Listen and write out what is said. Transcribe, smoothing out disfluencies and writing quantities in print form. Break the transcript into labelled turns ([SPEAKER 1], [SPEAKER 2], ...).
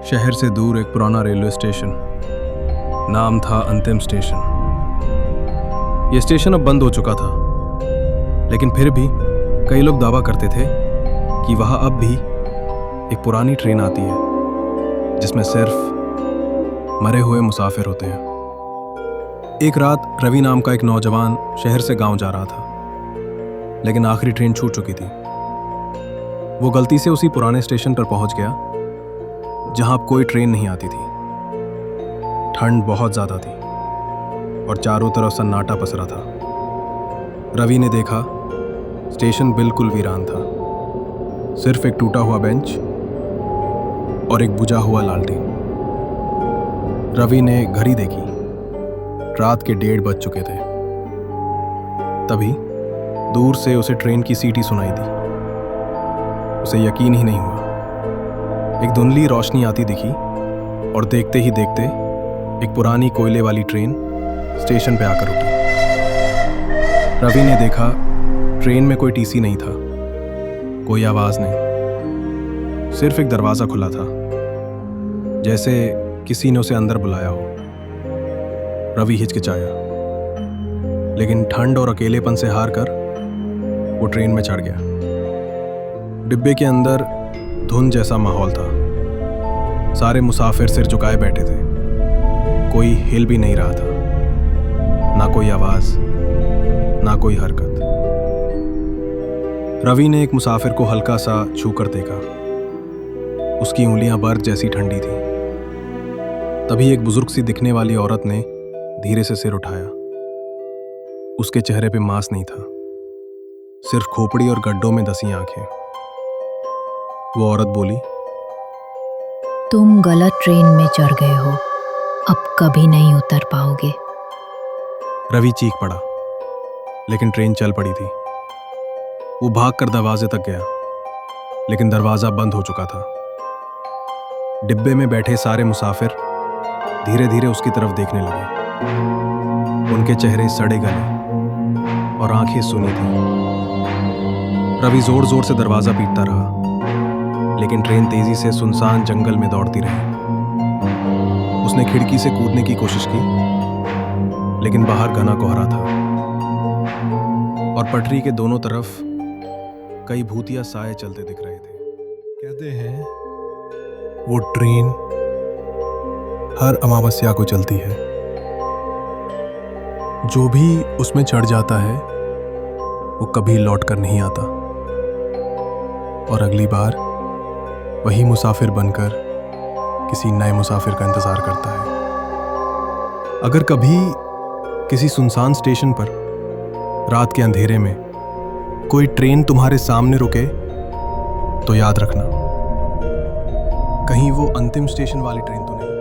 [SPEAKER 1] शहर से दूर एक पुराना रेलवे स्टेशन, नाम था अंतिम स्टेशन। यह स्टेशन अब बंद हो चुका था, लेकिन फिर भी कई लोग दावा करते थे कि वहाँ अब भी एक पुरानी ट्रेन आती है जिसमें सिर्फ मरे हुए मुसाफिर होते हैं। एक रात रवि नाम का एक नौजवान शहर से गांव जा रहा था, लेकिन आखिरी ट्रेन छूट चुकी थी। वो गलती से उसी पुराने स्टेशन पर पहुंच गया जहां अब कोई ट्रेन नहीं आती थी। ठंड बहुत ज्यादा थी और चारों तरफ सन्नाटा पसरा था। रवि ने देखा स्टेशन बिल्कुल वीरान था। सिर्फ एक टूटा हुआ बेंच और एक बुझा हुआ लालटेन। रवि ने घड़ी देखी, रात के 1:30 बज चुके थे। तभी दूर से उसे ट्रेन की सीटी सुनाई दी। उसे यकीन ही नहीं हुआ। एक धुंधली रोशनी आती दिखी और देखते ही देखते एक पुरानी कोयले वाली ट्रेन स्टेशन पे आकर रुकी। रवि ने देखा ट्रेन में कोई टीसी नहीं था, कोई आवाज नहीं, सिर्फ एक दरवाजा खुला था, जैसे किसी ने उसे अंदर बुलाया हो। रवि हिचकिचाया, लेकिन ठंड और अकेलेपन से हार कर वो ट्रेन में चढ़ गया। डिब्बे के अंदर धुंध जैसा माहौल था। सारे मुसाफिर सिर झुकाए बैठे थे, कोई हिल भी नहीं रहा था। ना कोई आवाज, ना कोई हरकत। रवि ने एक मुसाफिर को हल्का सा छू कर देखा। उसकी उंगलियां बर्फ जैसी ठंडी थी। तभी एक बुजुर्ग सी दिखने वाली औरत ने धीरे से सिर उठाया। उसके चेहरे पे मांस नहीं था, सिर्फ खोपड़ी और गड्ढों में धसी आंखें। वो औरत बोली,
[SPEAKER 2] तुम गलत ट्रेन में चढ़ गए हो, अब कभी नहीं उतर पाओगे।
[SPEAKER 1] रवि चीख पड़ा, लेकिन ट्रेन चल पड़ी थी। वो भागकर दरवाजे तक गया, लेकिन दरवाजा बंद हो चुका था। डिब्बे में बैठे सारे मुसाफिर धीरे धीरे उसकी तरफ देखने लगे। उनके चेहरे सड़े गले और आंखें सूनी थी। रवि जोर जोर से दरवाजा पीटता रहा, लेकिन ट्रेन तेजी से सुनसान जंगल में दौड़ती रही। उसने खिड़की से कूदने की कोशिश की, लेकिन बाहर घना कोहरा था और पटरी के दोनों तरफ कई भूतिया साए चलते दिख रहे थे। कहते हैं वो ट्रेन हर अमावस्या को चलती है। जो भी उसमें चढ़ जाता है वो कभी लौट कर नहीं आता, और अगली बार वही मुसाफिर बनकर किसी नए मुसाफिर का इंतजार करता है। अगर कभी किसी सुनसान स्टेशन पर रात के अंधेरे में कोई ट्रेन तुम्हारे सामने रुके, तो याद रखना, कहीं वो अंतिम स्टेशन वाली ट्रेन तो नहीं।